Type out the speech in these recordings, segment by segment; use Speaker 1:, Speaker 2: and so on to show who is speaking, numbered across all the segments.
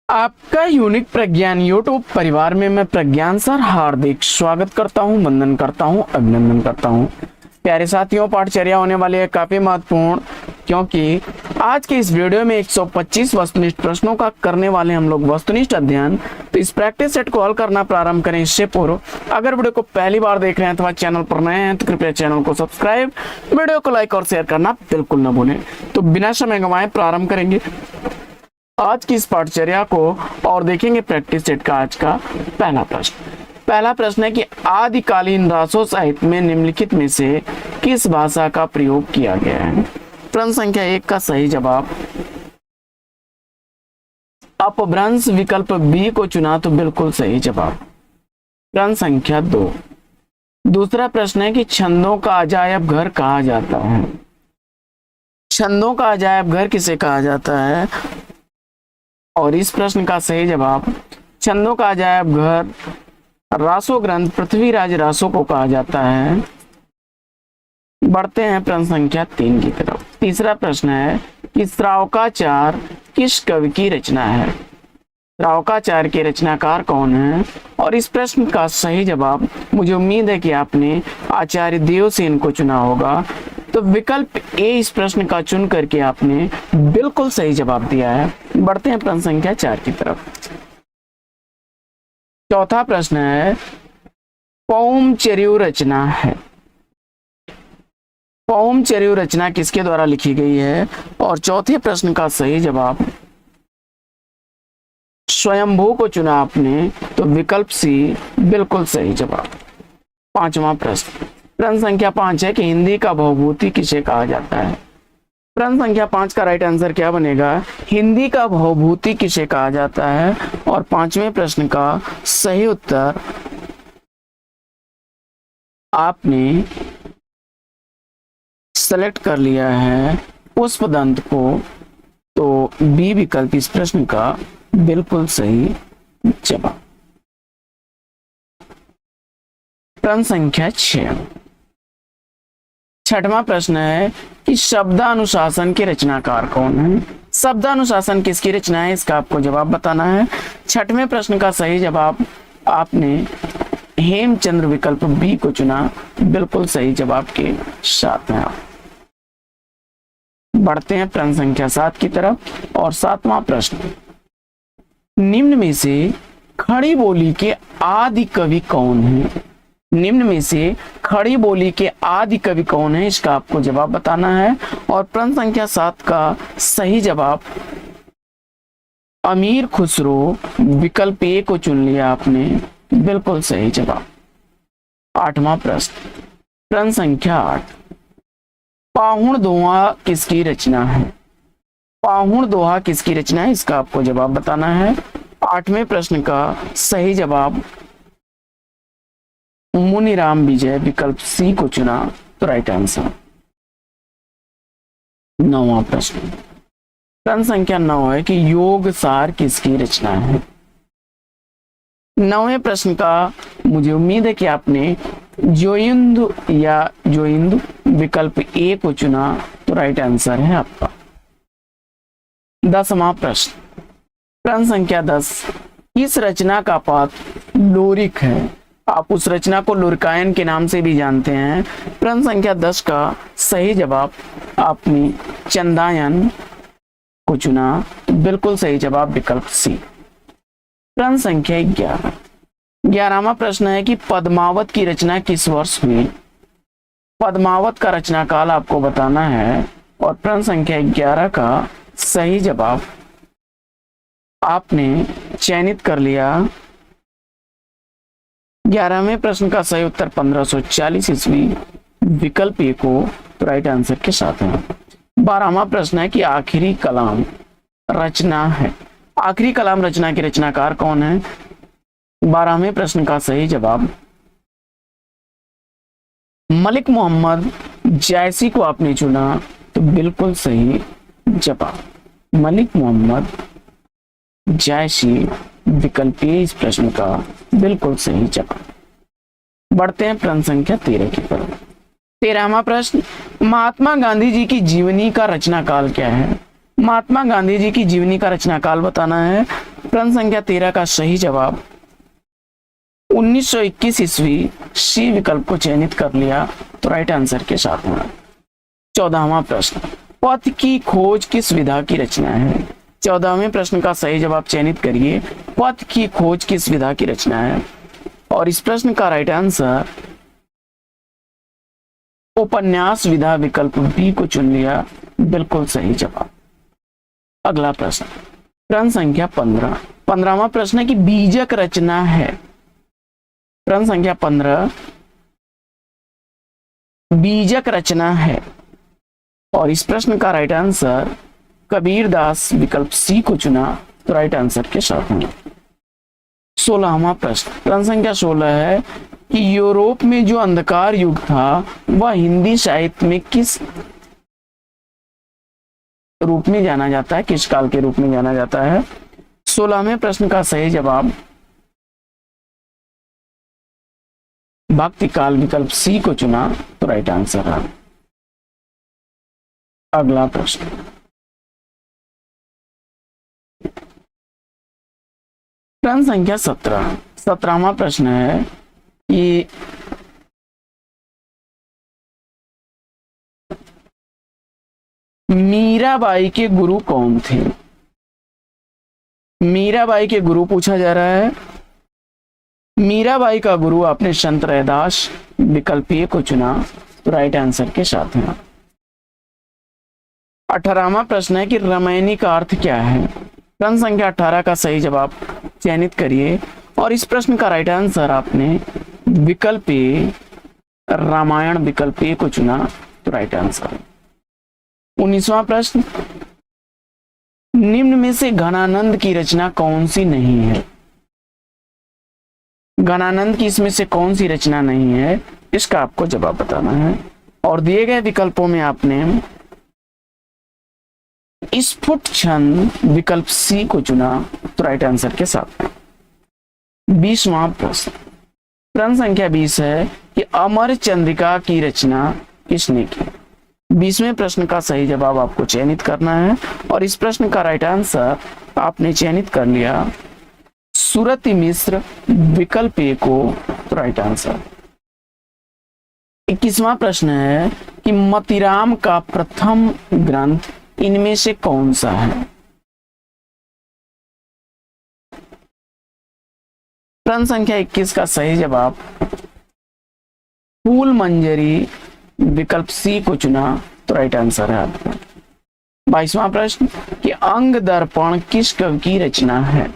Speaker 1: आपका यूनिक प्रज्ञान यूट्यूब परिवार में मैं प्रज्ञान सर हार्दिक स्वागत करता हूं, वंदन करता हूं, अभिनंदन करता हूं। प्यारे साथियों, पाठचर्या होने वाली है काफी महत्वपूर्ण, क्योंकि आज के इस वीडियो में 125 वस्तुनिष्ठ प्रश्नों का करने वाले हम लोग वस्तुनिष्ठ अध्ययन। तो इस प्रैक्टिस सेट को हल करना प्रारंभ करें इससे पूर्व अगर वीडियो को पहली बार देख रहे हैं अथवा चैनल पर नए हैं तो कृपया चैनल को सब्सक्राइब, वीडियो को लाइक और शेयर करना बिल्कुल न भूलें। तो बिना समय गंवाए प्रारंभ करेंगे आज की इस पाठचर्या को और देखेंगे प्रैक्टिस सेट का आज का पहला प्रश्न। पहला प्रश्न है कि आदिकालीन रासो साहित्य में निम्नलिखित में से किस भाषा का प्रयोग किया गया है। प्रश्न संख्या 1 का सही जवाब अपभ्रंश विकल्प बी को चुना तो बिल्कुल सही जवाब। प्रश्न संख्या 2, दूसरा प्रश्न है कि छंदों का अजायब घर कहा जाता है। छंदों का अजायब घर किसे कहा जाता है? और इस प्रश्न का सही जवाब छंदों का अजायब घर रासो ग्रंथ पृथ्वीराज रासो को कहा जाता है। बढ़ते हैं प्रश्न संख्या 3 की तरफ। तीसरा प्रश्न है कि श्रावकाचार किस कवि की रचना है। श्रावकाचार के रचनाकार कौन है? और इस प्रश्न का सही जवाब मुझे उम्मीद है कि आपने आचार्य देवसेन को चुना होगा। तो विकल्प ए इस प्रश्न का चुन करके आपने बिल्कुल सही जवाब दिया है। बढ़ते हैं प्रश्न संख्या 4 की तरफ। चौथा प्रश्न है पौम चर्यु रचना है। पौम चर्यु रचना किसके द्वारा लिखी गई है? और चौथे प्रश्न का सही जवाब स्वयंभू को चुना आपने, तो विकल्प सी बिल्कुल सही जवाब। पांचवा प्रश्न, प्रश्न संख्या 5 है कि हिंदी का भवभूति किसे कहा जाता है। प्रश्न संख्या 5 का राइट आंसर क्या बनेगा? हिंदी का भवभूति किसे कहा जाता है। और पांचवें प्रश्न का सही उत्तर आपने सेलेक्ट कर लिया है पुष्पदंत को, तो बी विकल्प इस प्रश्न का बिल्कुल सही जवाब। प्रश्न संख्या 6, छठवां प्रश्न है कि शब्दानुशासन के रचनाकार कौन है। शब्दानुशासन किसकी रचना है, इसका आपको जवाब बताना है। छठवें प्रश्न का सही जवाब आपने हेमचंद्र विकल्प बी को चुना, बिल्कुल सही जवाब के साथ में। बढ़ते हैं प्रश्न संख्या 7 की तरफ। और 7वां प्रश्न, निम्न में से खड़ी बोली के आदि कवि कौन है। निम्न में से खड़ी बोली के आदि कवि कौन है, इसका आपको जवाब बताना है। और प्रश्न संख्या 7 का सही जवाब अमीर खुसरो विकल्प ए को चुन लिया आपने, बिल्कुल सही जवाब। 8वां प्रश्न, प्रश्न संख्या 8, पाहुण दोहा किसकी रचना है। पाहुण दोहा किसकी रचना है, इसका आपको जवाब बताना है। 8वें प्रश्न का सही जवाब मुनिराम विजय विकल्प सी को चुना, तो राइट आंसर। 9वां प्रश्न, प्रश्न संख्या 9 है कि योग सार किसकी रचना है। 9वें प्रश्न का मुझे उम्मीद है कि आपने जोइंदु या जोइंदु विकल्प ए को चुना, तो राइट आंसर है आपका। 10वां प्रश्न, प्रश्न संख्या 10, इस रचना का पात्र लोरिक है। आप उस रचना को लुरकायन के नाम से भी जानते हैं। प्रश्न संख्या 10 का सही जवाब आपने चंदायन को चुना, बिल्कुल सही जवाब विकल्प सी। प्रश्न संख्या 11वां प्रश्न है कि पद्मावत की रचना किस वर्ष हुई। पद्मावत का रचना काल आपको बताना है। और प्रश्न संख्या 11 का सही जवाब आपने चयनित कर लिया। 11वें प्रश्न का सही उत्तर 1540 ईस्वी विकल्प ए को, तो राइट आंसर के साथ है। 12वां प्रश्न है कि आखिरी कलाम रचना है। आखिरी कलाम रचना के रचनाकार कौन है। 12वें प्रश्न का सही जवाब मलिक मोहम्मद जैसी को आपने चुना, तो बिल्कुल सही जवाब मलिक मोहम्मद जैसी विकल्प ए इस प्रश्न का बिल्कुल सही जवाब। बढ़ते हैं प्रश्न संख्या 13 की तरफ। 13वां प्रश्न, महात्मा गांधी जी की जीवनी का रचना काल क्या है। महात्मा गांधी जी की जीवनी का रचना काल बताना है। प्रश्न संख्या 13 का सही जवाब 1921 ईस्वी, सी विकल्प को चयनित कर लिया तो राइट आंसर के साथ में। 14वां प्रश्न, पथ की खोज किस विधा की रचना है? 14वें प्रश्न का सही जवाब चयनित करिए। पथ की खोज किस विधा की रचना है? और इस प्रश्न का राइट आंसर उपन्यास विधा विकल्प बी को चुन लिया, बिल्कुल सही जवाब। अगला प्रश्न, प्रश्न संख्या 15। 15वां प्रश्न है कि बीजक रचना है। प्रश्न संख्या 15 बीजक रचना है। और इस प्रश्न का राइट आंसर कबीरदास विकल्प सी को चुना तो राइट आंसर के साथ में। 16वां प्रश्न, प्रश्न संख्या 16 है कि यूरोप में जो अंधकार युग था वह हिंदी साहित्य में किस रूप में जाना जाता है, किस काल के रूप में जाना जाता है? 16वें प्रश्न का सही जवाब भक्ति काल विकल्प सी को चुना तो राइट आंसर है। अगला प्रश्न, प्रश्न संख्या 17। 17वां प्रश्न है कि मीराबाई के गुरु कौन थे? मीराबाई के गुरु पूछा जा रहा है। मीराबाई का गुरु आपने संत रैदास विकल्प ए को चुना तो राइट आंसर के साथ है। 18वां प्रश्न है कि रामायणी का अर्थ क्या है? प्रश्न संख्या 18 का सही जवाब चयनित करिए। और इस प्रश्न का राइट आंसर आपने विकल्प ए रामायण विकल्प ए को चुना तो राइट आंसर। 19वां प्रश्न, निम्न में से घनानंद की रचना कौन सी नहीं है? घनानंद की इसमें से कौन सी रचना नहीं है, इसका आपको जवाब बताना है। और दिए गए विकल्पों में आपने स्फुट छंद विकल्प सी को चुना तो राइट आंसर के साथ। 20वां प्रश्न, प्रश्न संख्या 20 है कि अमर चंद्रिका की रचना किसने की? 20वें प्रश्न का सही जवाब आपको चयनित करना है। और इस प्रश्न का राइट आंसर आपने चयनित कर लिया सुरति मिश्र विकल्प ए को तो राइट आंसर। 21वां प्रश्न है कि मतीराम का प्रथम ग्रंथ इनमें से कौन सा है? प्रश्न संख्या 21 का सही जवाब फूल मंजरी विकल्प सी को चुना तो राइट आंसर है आपका। 22वां प्रश्न कि अंग दर्पण किस कवि की रचना है?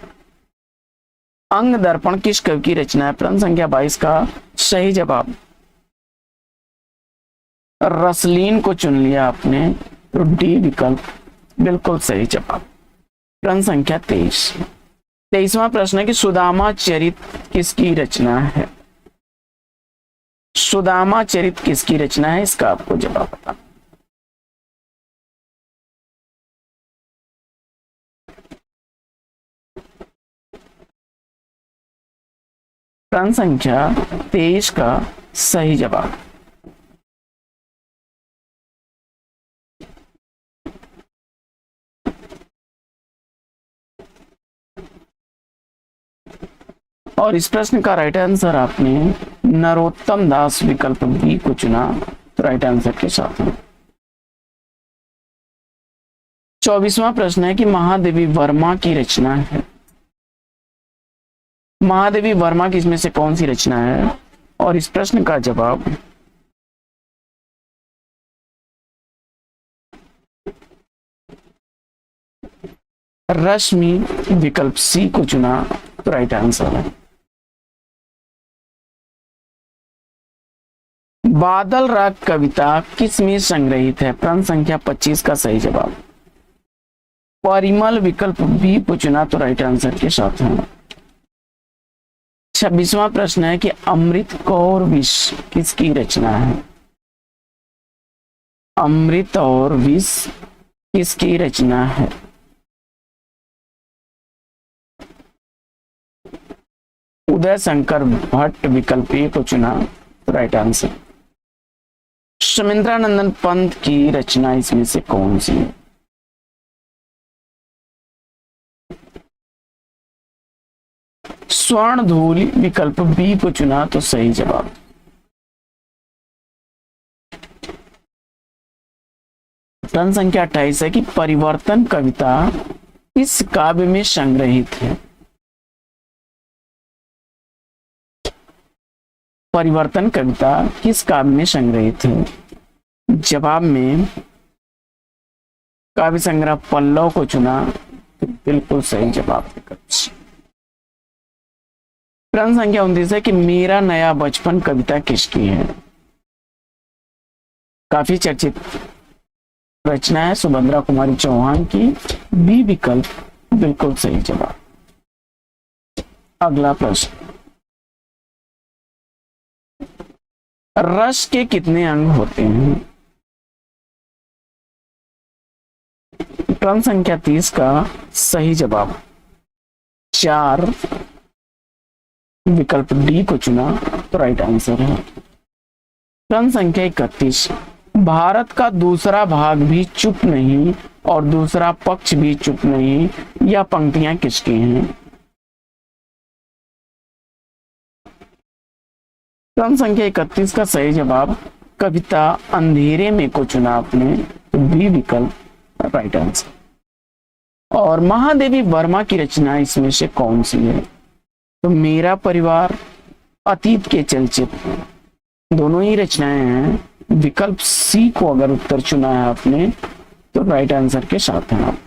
Speaker 1: अंग दर्पण किस कवि की रचना है? प्रश्न संख्या 22 का सही जवाब रसलीन को चुन लिया आपने तो डी विकल्प बिल्कुल सही जवाब। प्रश्न संख्या 23वां प्रश्न है कि सुदामा चरित किसकी रचना है? सुदामा चरित किसकी रचना है, इसका आपको जवाब बताना। प्रश्न संख्या 23 का सही जवाब और इस प्रश्न का राइट आंसर आपने नरोत्तम दास विकल्प बी को चुना तो राइट आंसर के साथ में। 24वां प्रश्न है कि महादेवी वर्मा की रचना है। महादेवी वर्मा की इसमें से कौन सी रचना है? और इस प्रश्न का जवाब रश्मि विकल्प सी को चुना तो राइट आंसर है। बादल राग कविता किस में संग्रहित है? प्रश्न संख्या 25 का सही जवाब परिमल विकल्प बी को चुना तो राइट आंसर के साथ है। 26वां प्रश्न है कि अमृत और विष किसकी रचना है? अमृत और विष किसकी रचना है? उदय शंकर भट्ट विकल्प ए को चुना तो राइट आंसर। शमिंद्रानंदन पंत की रचना इसमें से कौन सी है? स्वर्ण धूल विकल्प बी को चुना तो सही जवाब। प्रश्न संख्या 28 है कि परिवर्तन कविता इस काव्य में संग्रहित है। परिवर्तन कविता किस काव्य में संग्रहित है? जवाब में काव्य संग्रह पल्लव को चुना तो बिल्कुल सही जवाब। प्रश्न संख्या 29 है कि मेरा नया बचपन कविता किसकी है? काफी चर्चित रचना है सुभद्रा कुमारी चौहान की। बी विकल्प बिल्कुल सही जवाब। अगला प्रश्न, रस के कितने अंग होते हैं? प्रश्न संख्या 30 का सही जवाब 4 विकल्प डी को चुना तो राइट आंसर है। प्रश्न संख्या 31, भारत का दूसरा भाग भी चुप नहीं और दूसरा पक्ष भी चुप नहीं, यह पंक्तियां किसकी हैं? प्रश्न संख्या 31 का सही जवाब कविता अंधेरे में को चुना आपने तो बी विकल्प राइट आंसर। और महादेवी वर्मा की रचना इसमें से कौन सी है? तो मेरा परिवार, अतीत के चलचित्र, दोनों ही रचनाएं हैं। विकल्प सी को अगर उत्तर चुना है आपने तो राइट आंसर के साथ हैं आप।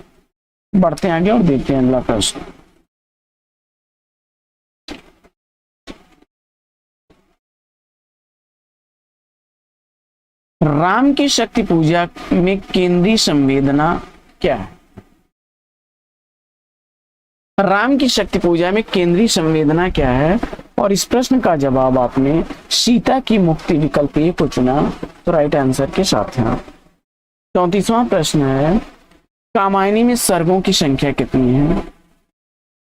Speaker 1: बढ़ते आगे और देखते हैं अगला प्रश्न। राम की शक्ति पूजा में केंद्रीय संवेदना क्या है? राम की शक्ति पूजा में केंद्रीय संवेदना क्या है? और इस प्रश्न का जवाब आपने सीता की मुक्ति विकल्प ए को चुना तो राइट आंसर के साथ है। 34वां प्रश्न है, कामायनी में सर्गों की संख्या कितनी है?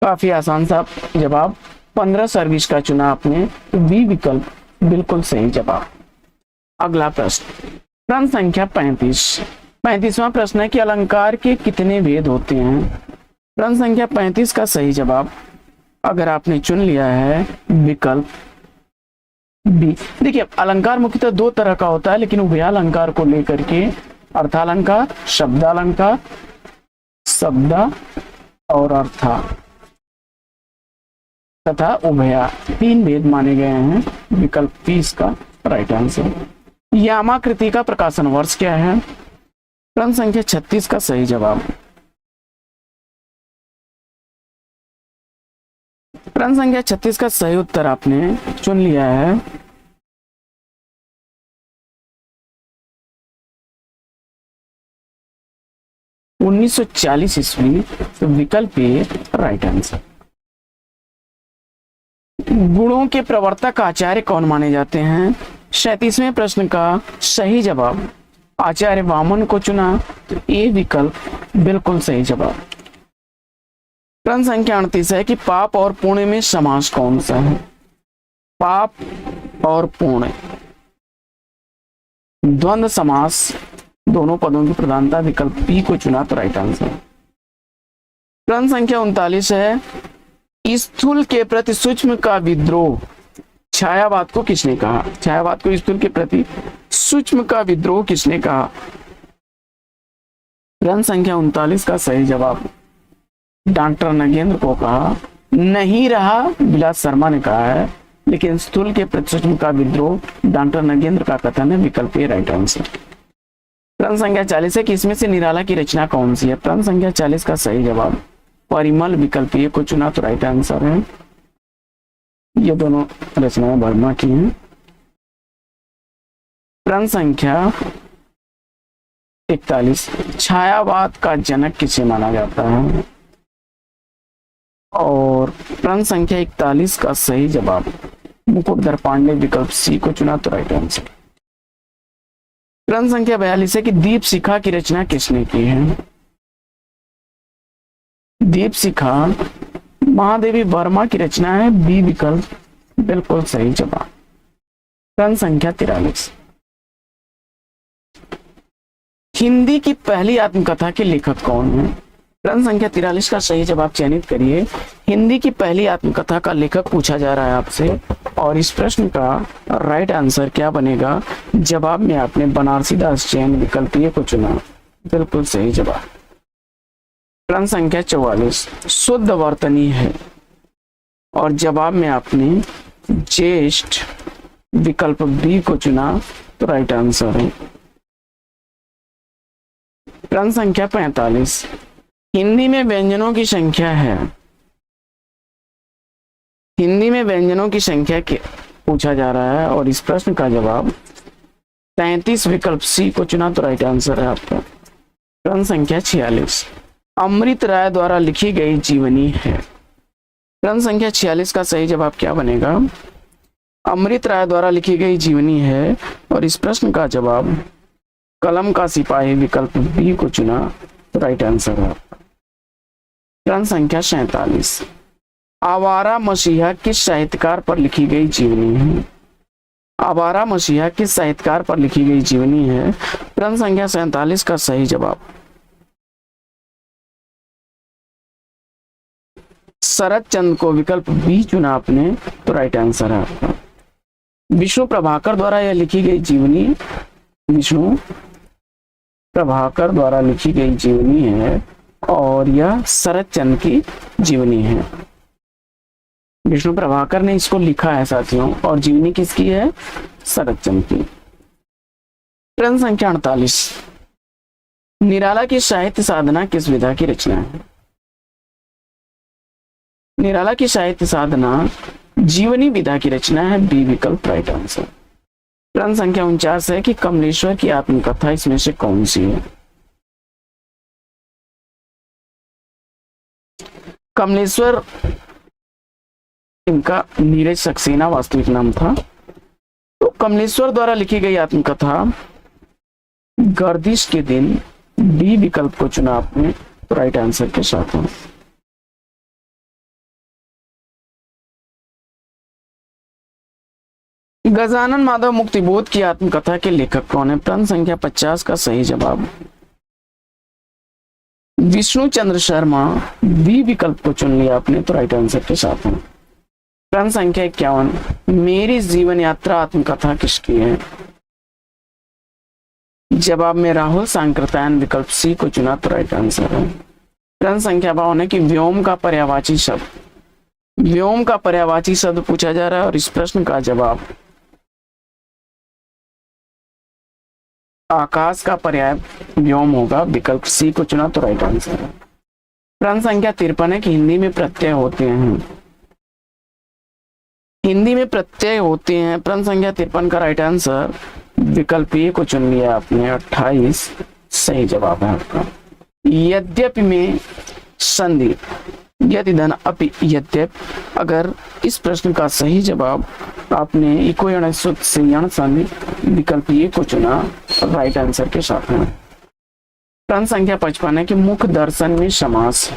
Speaker 1: काफी आसान सा जवाब 15 सर्ग इसका चुना आपने तो बी विकल्प बिल्कुल सही जवाब। अगला प्रश्न, प्रश्न संख्या 35वां प्रश्न है कि अलंकार के कितने भेद होते हैं? प्रश्न संख्या 35 का सही जवाब अगर आपने चुन लिया है विकल्प बी। देखिए, अलंकार मुख्यतः दो तरह का होता है, लेकिन उभयालंकार को लेकर के अर्थालंकार, शब्दालंकार, शब्दा और अर्था तथा उभया, 3 भेद माने गए हैं। विकल्प बी इसका राइट आंसर। यामाकृति का प्रकाशन वर्ष क्या है? प्रश्न संख्या 36 का सही जवाब। प्रश्न संख्या 36 का सही उत्तर आपने चुन लिया है (1940 ईस्वी) तो विकल्प ए राइट आंसर। गुणों के प्रवर्तक आचार्य कौन माने जाते हैं? 37वें प्रश्न का सही जवाब आचार्य वामन को चुना तो ए विकल्प बिल्कुल सही जवाब। प्रश्न संख्या 38 है कि पाप और पुण्य में समास कौन सा है? पाप और पुण्य द्वंद्व समास, दोनों पदों की प्रधानता, विकल्प बी को चुना तो राइट आंसर। प्रश्न संख्या 39 है, स्थूल के प्रति सूक्ष्म का विद्रोह छायावाद को किसने कहा? छायावाद को स्थूल के प्रति सूक्ष्म का विद्रोह किसने कहा? प्रश्न संख्या 39 का सही जवाब डॉक्टर नगेंद्र को कहा नहीं रहा, विलास शर्मा ने कहा है, लेकिन स्थूल के प्रति सूक्ष्म का विद्रोह डॉक्टर नगेंद्र का कथन है। विकल्प ए राइट आंसर। प्रश्न संख्या 40 है कि इसमें से निराला की रचना कौन सी है? प्रश्न संख्या 40 का सही जवाब परिमल, विकल्प ए को चुना तो राइट आंसर है। ये दोनों रचनाएं वर्मा की हैं। प्रश्न संख्या 41, छायावाद का जनक किसे माना जाता है? और प्रश्न संख्या 41 का सही जवाब मुकुटधर पांडे, विकल्प सी को चुना तो राइट आंसर। प्रश्न संख्या 42 है कि दीप शिखा की रचना किसने की है? दीप शिखा महादेवी वर्मा की रचना है। बी विकल्प बिल्कुल सही जवाब। प्रश्न संख्या 43, हिंदी की पहली आत्मकथा के लेखक कौन है? प्रश्न संख्या 43 का सही जवाब चयनित करिए। हिंदी की पहली आत्मकथा का लेखक पूछा जा रहा है आपसे, और इस प्रश्न का राइट आंसर क्या बनेगा? जवाब में आपने बनारसी दास जैन विकल्प ए को चुना, बिल्कुल सही जवाब। प्रश्न संख्या 44 शुद्ध वर्तनी है, और जवाब में आपने ज्येष्ठ विकल्प बी को चुना, तो राइट आंसर है। प्रश्न संख्या 45 हिंदी में व्यंजनों की संख्या है, हिंदी में व्यंजनों की संख्या पूछा जा रहा है, और इस प्रश्न का जवाब 33 विकल्प सी को चुना, तो राइट आंसर है आपका। प्रश्न संख्या 46 अमृत राय द्वारा लिखी गई जीवनी है। प्रश्न संख्या 46 का सही जवाब क्या बनेगा? अमृत राय द्वारा लिखी गई जीवनी है, और इस प्रश्न का जवाब कलम का सिपाही विकल्प बी को चुना, तो राइट आंसर है। प्रश्न संख्या 47 आवारा मसीहा किस साहित्यकार पर लिखी गई जीवनी है? आवारा मसीहा किस साहित्यकार पर लिखी गई जीवनी है? प्रश्न संख्या 47 का सही जवाब शरद चंद्र को विकल्प बी चुना आपने, तो राइट आंसर है आपका। विष्णु प्रभाकर द्वारा यह लिखी गई जीवनी, विष्णु प्रभाकर द्वारा लिखी गई जीवनी है, और यह शरद चंद्र की जीवनी है। विष्णु प्रभाकर ने इसको लिखा है साथियों, और जीवनी किसकी है? शरद चंद्र की। प्रश्न संख्या 48 निराला की साहित्य साधना किस विधा की रचना है? निराला की साहित्य साधना जीवनी विधा की रचना है, बी विकल्प राइट आंसर। प्रश्न संख्या 49 है कि कमलेश्वर की आत्मकथा इसमें से कौन सी है? कमलेश्वर इनका नीरज सक्सेना वास्तविक नाम था। तो कमलेश्वर द्वारा लिखी गई आत्मकथा गर्दिश के दिन, डी विकल्प को चुना आपने, तो राइट आंसर के साथ है। गजानन माधव मुक्तिबोध की आत्मकथा के लेखक कौन है? प्रश्न संख्या 50 का सही जवाब विष्णु चंद्र शर्मा, बी विकल्प को चुन लिया आपने, तो राइट आंसर के साथ है। प्रश्न संख्या 51 मेरी जीवन यात्रा आत्मकथा किसकी है? जवाब में राहुल सांकृत्यायन विकल्प सी को चुना, तो राइट आंसर है। प्रश्न संख्या 52 है कि व्योम का पर्यायवाची शब्द, व्योम का पर्यायवाची शब्द पूछा जा रहा है, और इस प्रश्न का जवाब आकाश का पर्याय व्योम होगा, विकल्प सी को चुना, तो राइट आंसर है। प्रश्न संख्या 53 है कि हिंदी में प्रत्यय होते हैं, हिंदी में प्रत्यय होते हैं। प्रश्न संख्या 53 का राइट आंसर विकल्प ए को चुन लिया आपने, 28 सही जवाब है आपका। यद्यपि में संधि, यदि धन अपि यद्यप, अगर इस प्रश्न का सही जवाब आपने इको यण सुत से यण संधि विकल्प ए को चुना, राइट आंसर के साथ में। प्रश्न संख्या 55 है कि मुख दर्शन में समास,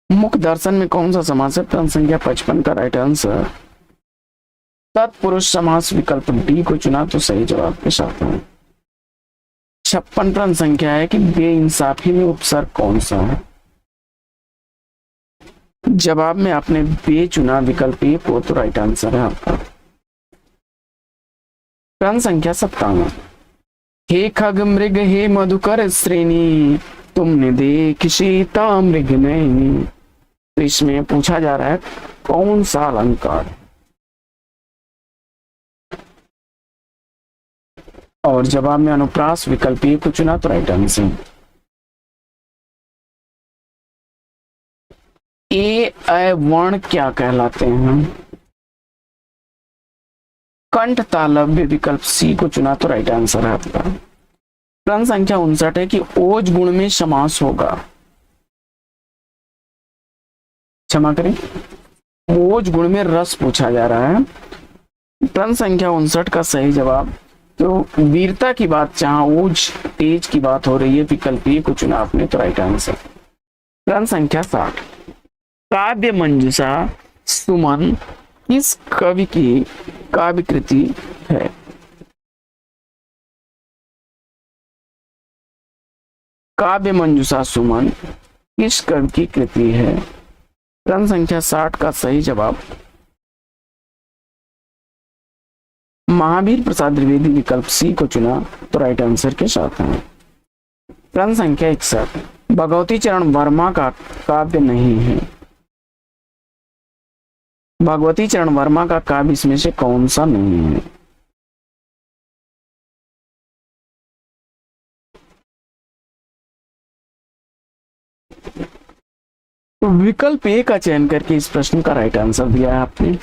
Speaker 1: मुख दर्शन में कौन सा समास है? प्रश्न संख्या 55 का राइट आंसर तत्पुरुष समास विकल्प डी को चुना, तो सही जवाब के साथ में। 56 प्रश्न संख्या है कि बेइंसाफी में उपसर्ग कौन सा है? जवाब में आपने बे चुना, विकल्प ए को, तो राइट आंसर है आपका। प्रश्न संख्या 57 हे खग मृग हे मधुकर श्रेणी, तुमने देख सीता मृग नैनी। तो इसमें पूछा जा रहा है कौन सा अलंकार, और जवाब में अनुप्रास विकल्प ए को चुना, तो राइट आंसर। ए अ वर्ण क्या कहलाते हैं? कंठ तालव्य विकल्प सी को चुना, तो राइट आंसर है आपका। प्रश्न संख्या 59 है कि ओज गुण में समास होगा, क्षमा करें, ओज गुण में रस पूछा जा रहा है। प्रश्न संख्या 59 का सही जवाब, तो वीरता की बात, जहां ओज तेज की बात हो रही है, विकल्प ए को चुना आपने, तो राइट आंसर। प्रश्न संख्या 60 काव्य मंजूषा सुमन किस कवि की काव्य कृति है? काव्य मंजूषा सुमन किस कवि की कृति है? प्रश्न संख्या 60 का सही जवाब महावीर प्रसाद द्विवेदी विकल्प सी को चुना तो राइट आंसर के साथ है। प्रश्न संख्या 61 भगवती चरण वर्मा का काव्य नहीं है। भगवती चरण वर्मा का काव्य इसमें से कौन सा नहीं है? विकल्प ए का चयन करके इस प्रश्न का राइट आंसर दिया है आपने।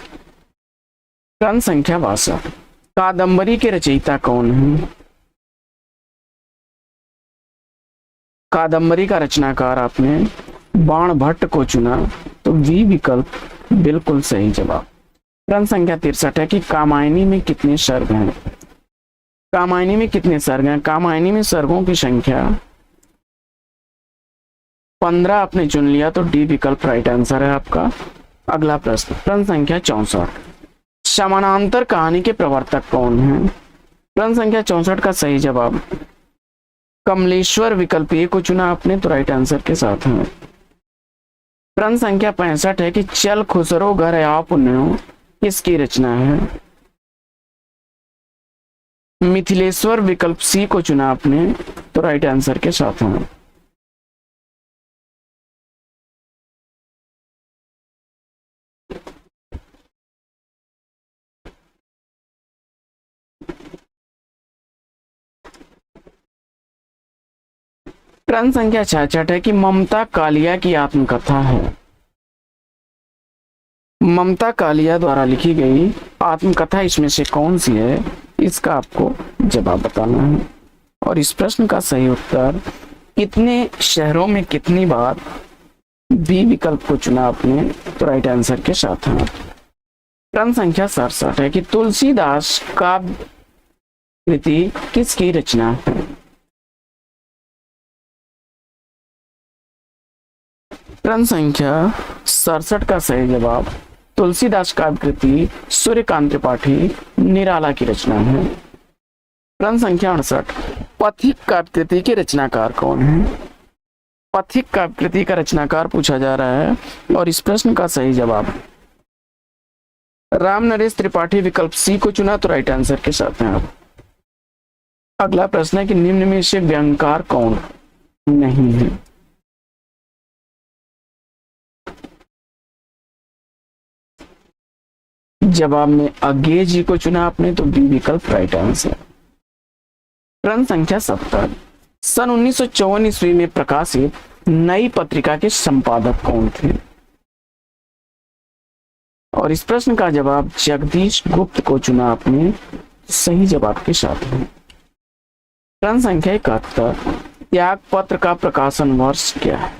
Speaker 1: प्रश्न संख्या 62 कादंबरी के रचयिता कौन है? कादंबरी का रचनाकार आपने बाण भट्ट को चुना तो वी विकल्प बिल्कुल सही जवाब। प्रश्न संख्या 63 है कि कामायनी में कितने सर्ग हैं? कामायनी में कितने सर्ग हैं? कामायनी में सर्गों की संख्या 15 आपने चुन लिया तो डी विकल्प राइट आंसर है आपका। अगला प्रश्न प्रश्न संख्या 64 समानांतर कहानी के प्रवर्तक कौन है? प्रश्न संख्या 64 का सही जवाब कमलेश्वर विकल्प ए को चुना आपने तो राइट आंसर के साथ है। प्रश्न संख्या 65 है कि चल खुसरो घर आओ पुण्यो किसकी रचना है? मिथिलेश्वर विकल्प सी को चुना आपने तो राइट आंसर के साथ है। प्रश्न संख्या 66 है कि ममता कालिया की आत्मकथा है। ममता कालिया द्वारा लिखी गई आत्मकथा इसमें से कौन सी है? इसका आपको जवाब बताना है। और इस प्रश्न का सही उत्तर कितने शहरों में कितनी बार बी विकल्प को चुना आपने तो राइट आंसर के साथ है। प्रश्न संख्या 67 है कि तुलसीदास काव्य कृति किसकी रचना है? प्रश्न संख्या 67 का सही जवाब तुलसीदास काव्य कृति सूर्यकांत त्रिपाठी निराला की रचना है। प्रश्न संख्या 68 पथिक काव्य कृति के रचनाकार कौन है? पथिक काव्य कृति का रचनाकार पूछा जा रहा है और इस प्रश्न का सही जवाब राम नरेश त्रिपाठी विकल्प सी को चुना तो राइट आंसर के साथ हैं आप। अगला प्रश्न है कि निम्न में से व्यंग्यकार कौन नहीं है? जवाब में अज्ञे जी को चुना आपने तो बी विकल्प राइट आंसर। प्रश्न संख्या 70 सन 1954 ईस्वी में प्रकाशित नई पत्रिका के संपादक कौन थे? और इस प्रश्न का जवाब जगदीश गुप्त को चुना आपने सही जवाब के साथ है। प्रश्न संख्या 71 त्याग पत्र का प्रकाशन वर्ष क्या है?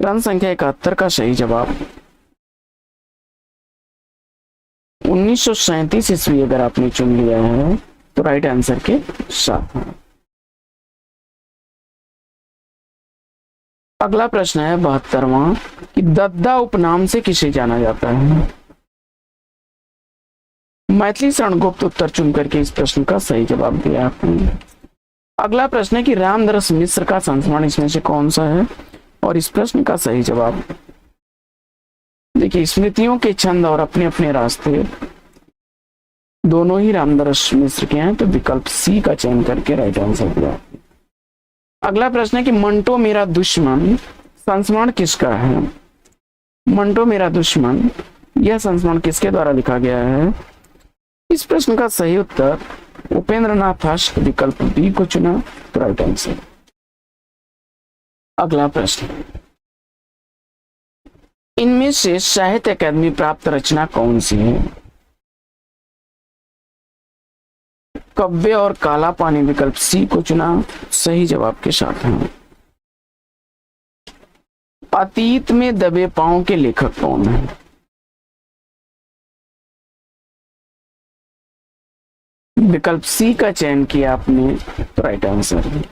Speaker 1: प्रश्न संख्या 71 का सही जवाब 1937 ईस्वी अगर आपने चुन लिया है तो राइट आंसर के साथ है। अगला प्रश्न है 72वां कि दद्दा उपनाम से किसे जाना जाता है? मैथिली शरण गुप्त उत्तर चुन करके इस प्रश्न का सही जवाब दिया आपने। अगला प्रश्न है कि रामदरस मिश्र का संस्मरण इसमें से कौन सा है? और इस प्रश्न का सही जवाब देखिए स्मृतियों के छंद और अपने अपने रास्ते दोनों ही रामदरस मिश्र के हैं तो विकल्प सी का चयन करके राइट आंसर दिया। अगला प्रश्न है कि मंटो मेरा दुश्मन संस्मरण किसका है? मंटो मेरा दुश्मन यह संस्मरण किसके द्वारा लिखा गया है? इस प्रश्न का सही उत्तर उपेंद्र नाथ विकल्प बी को चुना तो राइट आंसर। अगला प्रश्न इनमें से साहित्य अकादमी प्राप्त रचना कौन सी है? कव्य और काला पानी विकल्प सी को चुना सही जवाब के साथ है। अतीत में दबे पांव के लेखक कौन है? विकल्प सी का चयन किया आपने तो राइट आंसर है।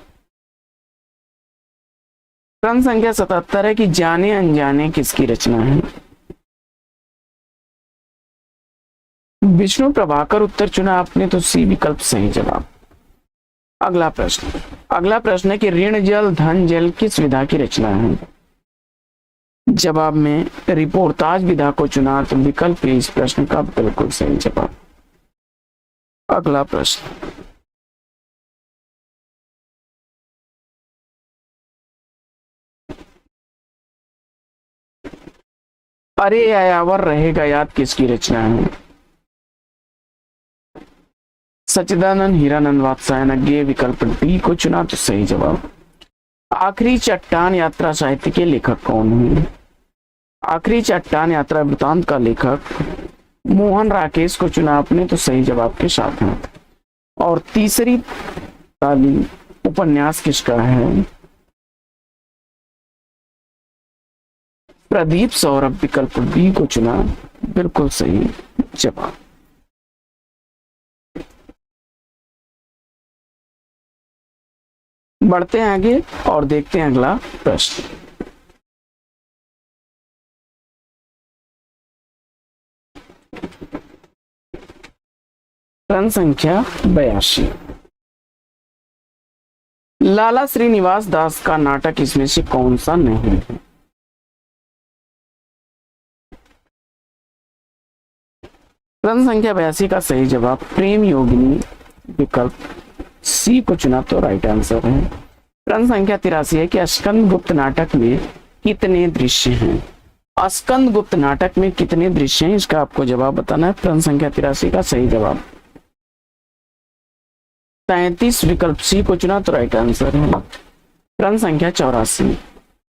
Speaker 1: प्रश्न संख्या 77 है कि जाने अनजाने किसकी रचना है? विष्णु प्रभाकर उत्तर चुना आपने तो सी विकल्प सही जवाब। अगला प्रश्न अगला प्रश्न है कि ऋण जल धन जल किस विधा की रचना है? जवाब में रिपोर्ताज विधा को चुना तो विकल्प ए इस प्रश्न का बिल्कुल सही जवाब। अगला प्रश्न, अरे आयावर रहेगा याद किसकी रचना है? सच्चिदानंद हीरानंद वात्स्यायन विकल्प डी को चुना तो सही जवाब। आखिरी चट्टान यात्रा साहित्य के लेखक कौन है? आखिरी चट्टान यात्रा वृतांत का लेखक मोहन राकेश को चुना आपने तो सही जवाब के साथ है। और तीसरी ताली उपन्यास किसका है? प्रदीप सौरभ विकल्प बी को चुना बिल्कुल सही जवाब। बढ़ते हैं आगे और देखते हैं अगला प्रश्न। प्रश्न संख्या 82, लाला श्रीनिवास दास का नाटक इसमें से कौन सा नहीं है? प्रश्न संख्या 82 का सही जवाब प्रेम योगिनी विकल्प सी को चुना तो राइट आंसर है। प्रश्न संख्या 83 है कि स्कंद गुप्त नाटक में कितने दृश्य हैं? स्कंद गुप्त नाटक में कितने दृश्य हैं इसका आपको जवाब बताना है। प्रश्न संख्या 83 का सही जवाब 33 विकल्प सी को चुना तो राइट आंसर है। प्रश्न संख्या 84,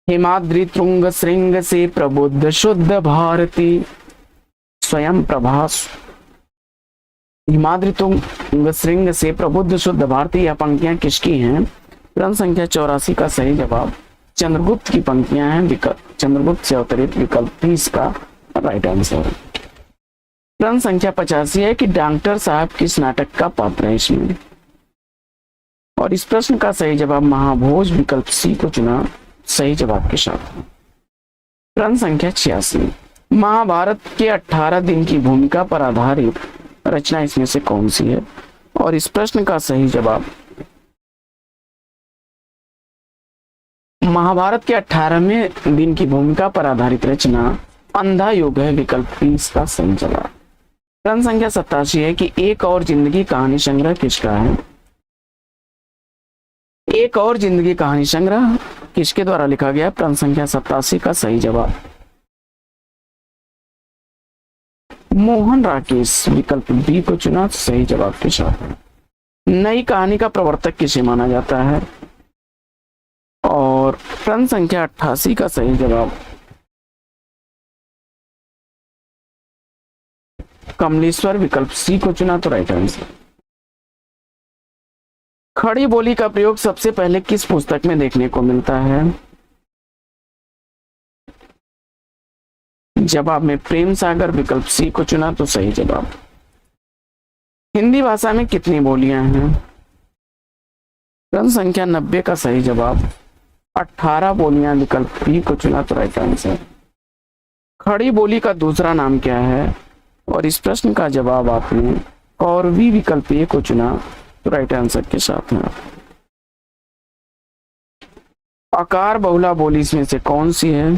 Speaker 1: हिमाद्री तुंग श्रृंग से प्रबुद्ध शुद्ध भारती स्वयं प्रभास। हिमाद्री तुंग श्रृंग से प्रबुद्ध शुद्ध भारती यह पंक्तियां किसकी हैं? प्रश्न संख्या 84 का सही जवाब चंद्रगुप्त की पंक्तियां हैं। विकल्प चंद्रगुप्त से अवतरित विकल्प 30 का राइट आंसर है। प्रश्न संख्या 85 है कि डॉक्टर साहब किस नाटक का पात्र है इसमें? और इस प्रश्न का सही जवाब महाभोज विकल्प सी को चुना सही जवाब के साथ। प्रश्न संख्या 86, महाभारत के 18 दिन की भूमिका पर आधारित रचना इसमें से कौन सी है? और इस प्रश्न का सही जवाब महाभारत के 18वें दिन की भूमिका पर आधारित रचना अंधा युग है विकल्प 30 का सही जवाब। प्रश्न संख्या 87 है कि एक और जिंदगी कहानी संग्रह किसका है? एक और जिंदगी कहानी संग्रह किसके द्वारा लिखा गया? प्रश्न संख्या 87 का सही जवाब मोहन राकेश विकल्प बी को चुना सही जवाब के साथ। नई कहानी का प्रवर्तक किसे माना जाता है? और प्रश्न संख्या 88 का सही जवाब कमलेश्वर विकल्प सी को चुना तो राइट आंसर। खड़ी बोली का प्रयोग सबसे पहले किस पुस्तक में देखने को मिलता है? जवाब में प्रेम सागर विकल्प सी को चुना तो सही जवाब। हिंदी भाषा में कितनी बोलियां हैं? प्रश्न संख्या 90 का सही जवाब 18 बोलियां विकल्प बी को चुना तो राइट आंसर। खड़ी बोली का दूसरा नाम क्या है? और इस प्रश्न का जवाब आपने कौरवी विकल्प ए को चुना तो राइट आंसर के साथ है। आकार बहुला बोली इसमें से कौन सी है?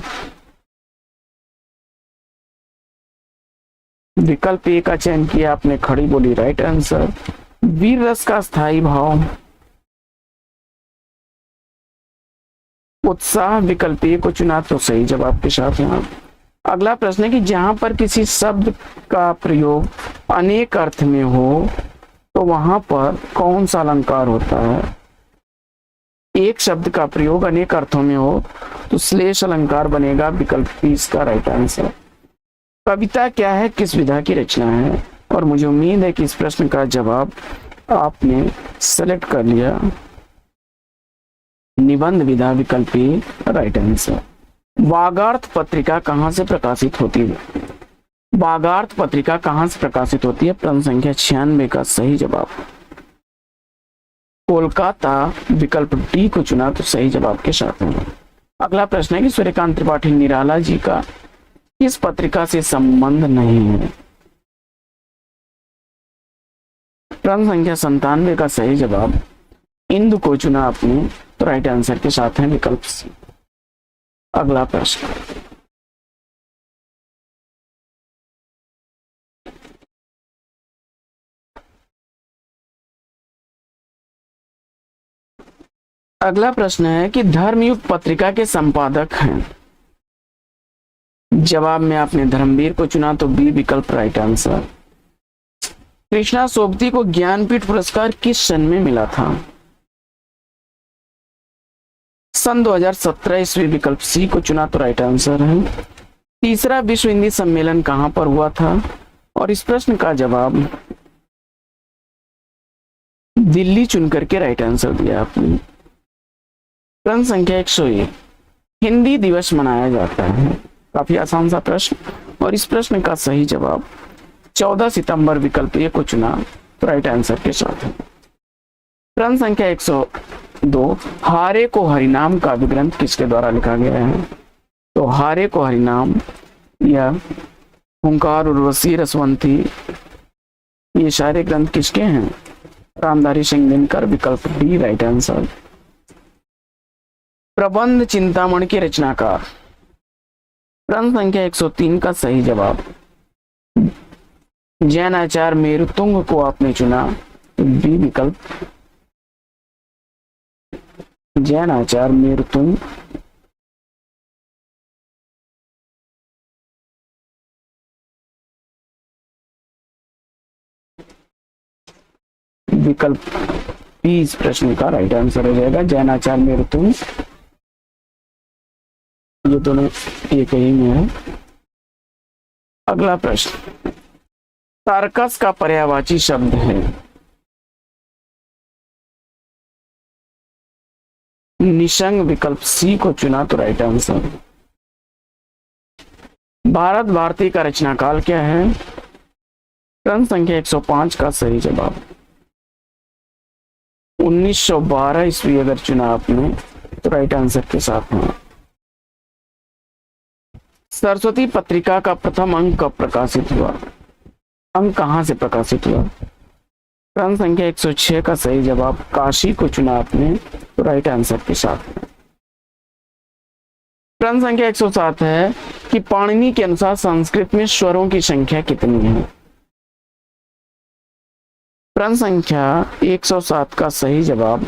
Speaker 1: विकल्प ए का चयन किया आपने खड़ी बोली राइट आंसर। वीर रस का स्थायी भाव उत्साह विकल्प ए को चुना तो सही जवाब के साथ है। अगला प्रश्न है कि जहां पर किसी शब्द का प्रयोग अनेक अर्थ में हो तो वहां पर कौन सा अलंकार होता है? एक शब्द का प्रयोग अनेक अर्थों में हो तो श्लेष अलंकार बनेगा विकल्प 30 का राइट आंसर। कविता क्या है किस विधा की रचना है? और मुझे उम्मीद है कि इस प्रश्न का जवाब आपने सेलेक्ट कर लिया। निबंध विधा विकल्प ए राइट आंसर। वागार्थ पत्रिका कहां से प्रकाशित होती है? वागार्थ पत्रिका कहां से प्रकाशित होती है? प्रश्न संख्या 96 का सही जवाब कोलकाता विकल्प डी को चुना तो सही जवाब के साथ है। अगला प्रश्न है कि सूर्यकांत त्रिपाठी निराला जी का किस पत्रिका से संबंध नहीं है? प्रश्न संख्या 97 का सही जवाब इंदु को चुना आपने, तो राइट आंसर के साथ है विकल्प सी। अगला प्रश्न, अगला प्रश्न है कि धर्मयुग पत्रिका के संपादक हैं। जवाब में आपने धर्मवीर को चुना, तो बी विकल्प राइट आंसर। कृष्णा सोबती को ज्ञानपीठ पुरस्कार किस सन में मिला था? सन 2017 ईस्वी, विकल्प सी को चुना, तो राइट आंसर है। तीसरा विश्व हिंदी सम्मेलन कहां पर हुआ था? और इस प्रश्न का जवाब दिल्ली चुनकर के राइट आंसर दिया आपने। प्रश्न संख्या 101, हिंदी दिवस मनाया जाता है। काफी आसान सा प्रश्न, और इस प्रश्न का सही जवाब 14 सितंबर, विकल्प ए को चुना, तो राइट आंसर के साथ है। प्रश्न संख्या 102, हारे को हरिनाम काव्य ग्रंथ किसके द्वारा लिखा गया है? तो हारे को हरिनाम या हुंकार, उर्वशी, रसवंती, ये सारे ग्रंथ किसके हैं? रामधारी सिंह दिनकर, विकल्प डी राइट आंसर। प्रबंध चिंतामणि के रचनाकार? प्रश्न संख्या 103 का सही जवाब जैन आचार्य मेरुतुंग को आपने चुना, बी विकल्प जैन आचार्य मेरुतुंग। विकल्प बी इस प्रश्न का राइट आंसर हो जाएगा, जैन आचार्य मेरुतुंग। ये दोनों एक ही में है। अगला प्रश्न, तारकस का पर्यायवाची शब्द है? निशंग, विकल्प सी को चुना, तो राइट आंसर। भारत भारती का रचनाकाल क्या है? प्रश्न संख्या 105 का सही जवाब 1912 ईस्वी अगर चुना आपने, तो राइट आंसर के साथ में। सरस्वती पत्रिका का प्रथम अंक कब प्रकाशित हुआ? अंक कहां से प्रकाशित हुआ? प्रश्न संख्या 106 का सही जवाब काशी को चुना आपने, तो राइट आंसर के साथ। प्रश्न संख्या 107 है कि पाणिनि के अनुसार संस्कृत में स्वरों की संख्या कितनी है? प्रश्न संख्या 107 का सही जवाब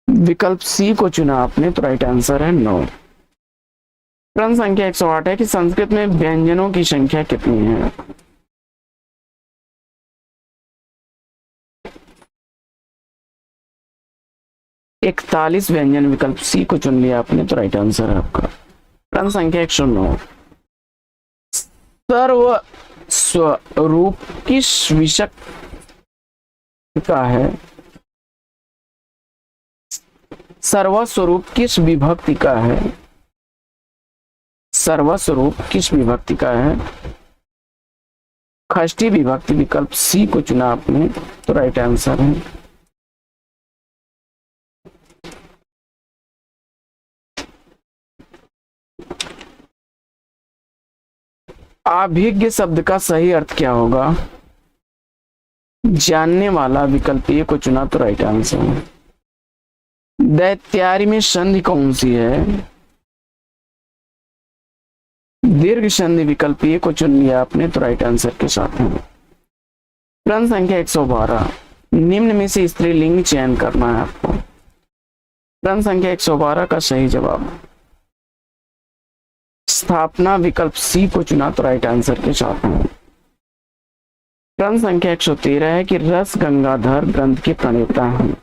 Speaker 1: विकल्प सी को चुना आपने, तो राइट आंसर है 9। प्रश्न संख्या 108 है कि संस्कृत में व्यंजनों की संख्या कितनी है? इकतालीस व्यंजन, विकल्प सी को चुन लिया आपने, तो राइट आंसर है आपका। प्रश्न संख्या 109, सर्व स्वरूप किस विशेषण का है? सर्वस्वरूप किस विभक्ति का है? सर्वस्वरूप किस विभक्ति का है? षष्ठी विभक्ति, विकल्प सी को चुना आपने, तो राइट आंसर है। अभिज्ञ शब्द का सही अर्थ क्या होगा? जानने वाला, विकल्प ए को चुना, तो राइट आंसर है। दैत्यारी में संधि कौन सी है? दीर्घ संधि, विकल्प ए को चुन लिया आपने, तो राइट आंसर के साथ है। प्रश्न संख्या 112, निम्न में से स्त्रीलिंग चयन करना है आपको। प्रश्न संख्या 112 का सही जवाब स्थापना, विकल्प सी को चुना, तो राइट आंसर के साथ है। प्रश्न संख्या 113 है कि रस गंगाधर ग्रंथ के प्रणेता हैं।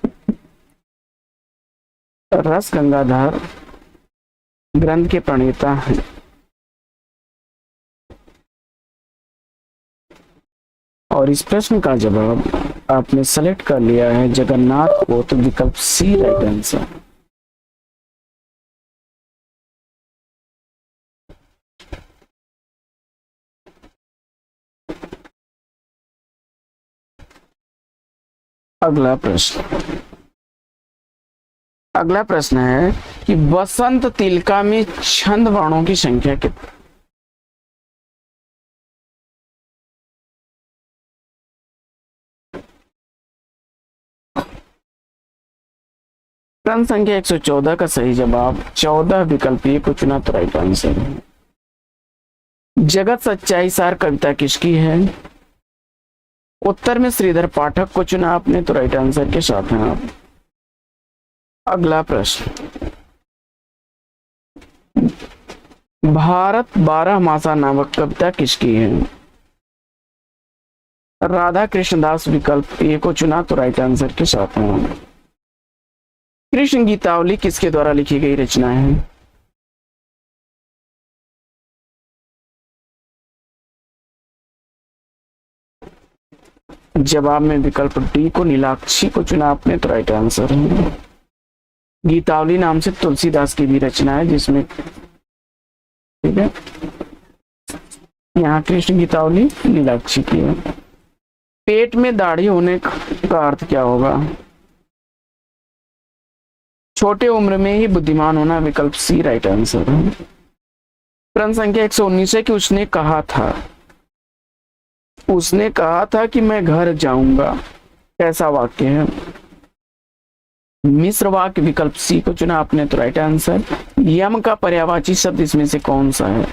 Speaker 1: रस गंगाधर ग्रंथ के प्रणेता हैं। और इस प्रश्न का जवाब आपने सेलेक्ट कर लिया है जगन्नाथ को, तो विकल्प सी राइट आंसर। अगला प्रश्न है कि वसंत तिलका में छंद वर्णों की संख्या कितनी? प्रश्न संख्या 114 का सही जवाब 14 विकल्प ए को चुना तो राइट आंसर है। जगत सच्चाई सार कविता किसकी है? उत्तर में श्रीधर पाठक को चुना आपने तो राइट आंसर के साथ हैं आप। अगला प्रश्न, भारत 12 मासा नामक कविता किसकी है? राधा कृष्णदास विकल्प ए को चुना तो राइट आंसर के साथ हैं। कृष्ण गीतावली किसके द्वारा लिखी गई रचना है? जवाब में विकल्प डी को नीलाक्षी को चुना आपने तो राइट आंसर है। गीतावली नाम से तुलसीदास की भी रचना है जिसमें, ठीक है, यहाँ कृष्ण गीतावली नीलाक्षी की है। पेट में दाढ़ी होने का अर्थ क्या होगा? छोटे उम्र में ही बुद्धिमान होना विकल्प सी राइट आंसर है। प्रश्न संख्या 119 है कि उसने कहा था कि मैं घर जाऊंगा, कैसा वाक्य है? मिश्र वाक्य विकल्प सी को चुना आपने तो राइट आंसर। यम का पर्यायवाची शब्द इसमें से कौन सा है?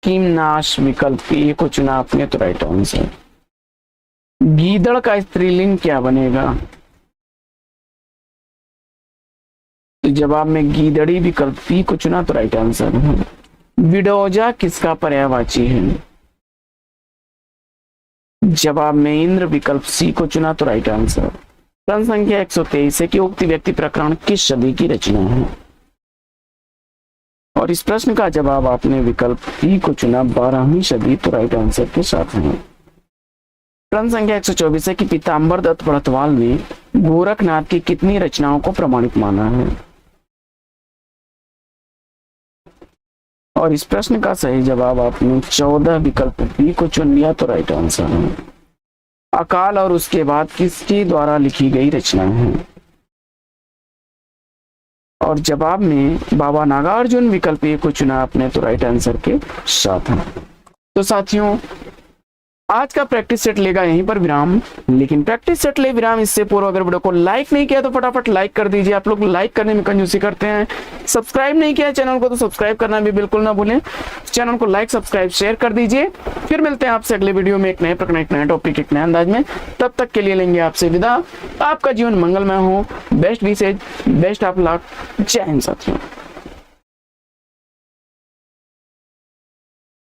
Speaker 1: किमनाश विकल्प ए को चुना आपने तो राइट आंसर। गीदड़ का स्त्रीलिंग क्या बनेगा? तो जवाब में गीदड़ी विकल्प बी को चुना तो राइट आंसर है। विडोजा किसका पर्यायवाची है? जवाब में इंद्र विकल्प सी को चुना तो राइट आंसर। प्रश्न संख्या 123 है कि उक्त व्यक्ति प्रकरण किस सदी की रचना है? और इस प्रश्न का जवाब आपने विकल्प बी को चुना 12वीं सदी तो राइट आंसर के साथ है। प्रश्न संख्या 124 है कि पीताम्बर दत्त बड़तवाल ने गोरखनाथ की कितनी रचनाओं को प्रमाणित माना है? और इस प्रश्न का सही जवाब आपने 14 विकल्प बी को चुन लिया तो राइट आंसर है। अकाल और उसके बाद किसके द्वारा लिखी गई रचना है? और जवाब में बाबा नागार्जुन विकल्प ए को चुना आपने तो राइट आंसर के साथ है। तो साथियों, आज का प्रैक्टिस सेट लेगा यहीं पर विराम, लेकिन प्रैक्टिस सेट ले विराम इससे पूर्व अगर वीडियो को लाइक नहीं किया तो फटाफट लाइक कर दीजिए। आप लोग लाइक करने में कंजूसी करते हैं। सब्सक्राइब नहीं किया चैनल को तो सब्सक्राइब करना भी बिल्कुल ना भूलें। चैनल को लाइक सब्सक्राइब शेयर कर दीजिए। फिर मिलते हैं आपसे अगले वीडियो में एक नए प्रकरण, एक नए टॉपिक, एक नए अंदाज में। तब तक के लिए लेंगे आपसे विदा। आपका जीवन मंगलमय हो। Best wishes, best of luck. जय हिंद साथियों।